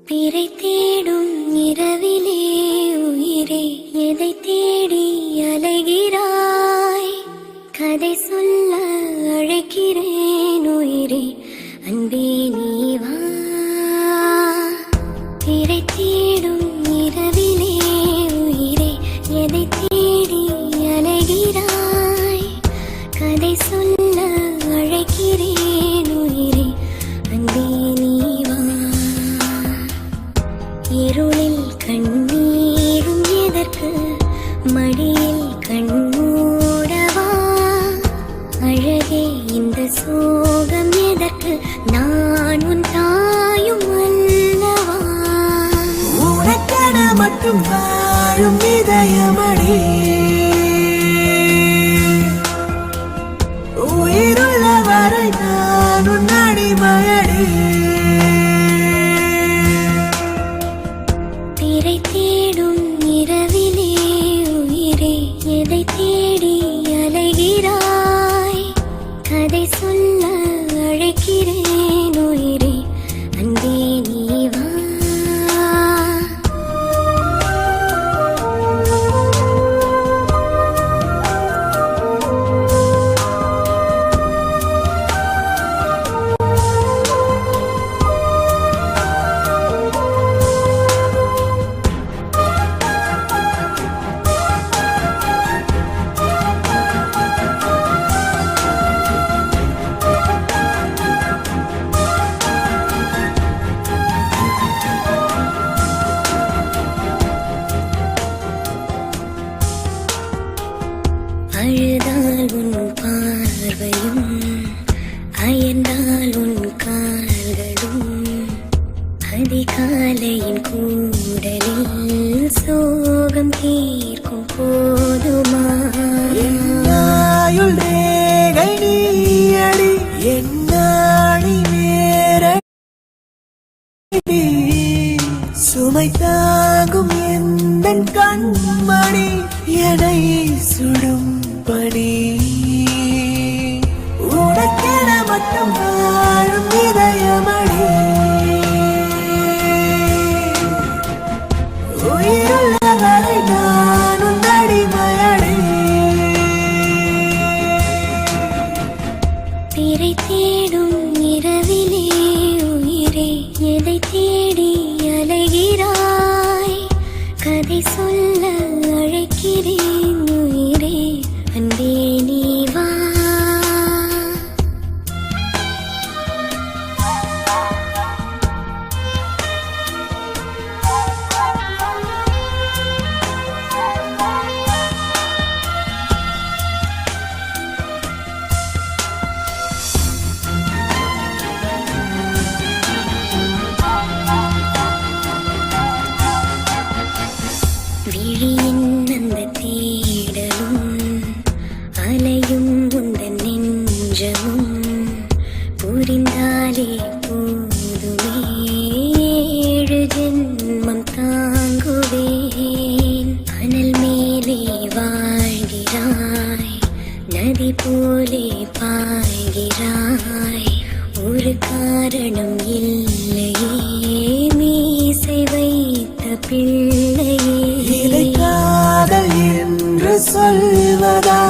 பிறை தேடும் இரவிலே உயிரே எதை தேடி அலைகிறாய்? கதை சொல்ல அழைக்கிறேன் உயிரே, அன்பே நீ வா. பிறை தேடும் இரவிலே உயிரே எதை தேடி அலைகிறாய்? கதை சொல்ல அழைக்கிறேன் உயிரே, அன்பே நீ வா. இருளில் கண்ணீரும் எதற்கு, மடியில் கண்மூடவா? அழகே இந்த சோகம் எதற்கு, நான் உன் தாயும் அல்லவா? உனக்கென மட்டும் வாழும் இதயமடி, உயிருள்ள வரை நான் உன் அடிமையடி. பிறை தேடும் இரவிலே உயிரே எதை தேடி அலைகிறாய்? கதை சொல்ல அழைக்கிறேன் உயிரே, அன்பே நீ வா. அழுதால் உன் பார்வையும், அயர்ந்தால் உன் கால்களும், அதிகாலையின் கூடலில் சோகம் தீர்க்கும் போதுமா? என்னாயுள் ரேகை நீயடி, என்னாழி வேரடி, சுமை தாங்கும் எந்தன் கண்மணி, என்னை சுடும் பணி. உனக்கென மட்டும் வாழும் இதயமடி, உயிருள்ள வரை நான் உன் அடிமையடி. பிறை தேடும் இரவிலே உயிரே எதை தேடி அலைகிறாய்? கதை சொல்ல அழைக்கிறேன் உயிரே, அன்பே நீ வா. விழியின் அந்த தேடலும், அலையும் உந்தன் நெஞ்சமும், புரிந்தாலே போதுமே, 7 ஜென்மம் தாங்குவேன். அனல் மேலே வாழ்கிறாய், நதி போலே பாய்கிறாய், ஒரு காரணம் இல்லையே, மீசை வைத்த பிள்ளையே. இதை காதல் என்று சொல்வதா?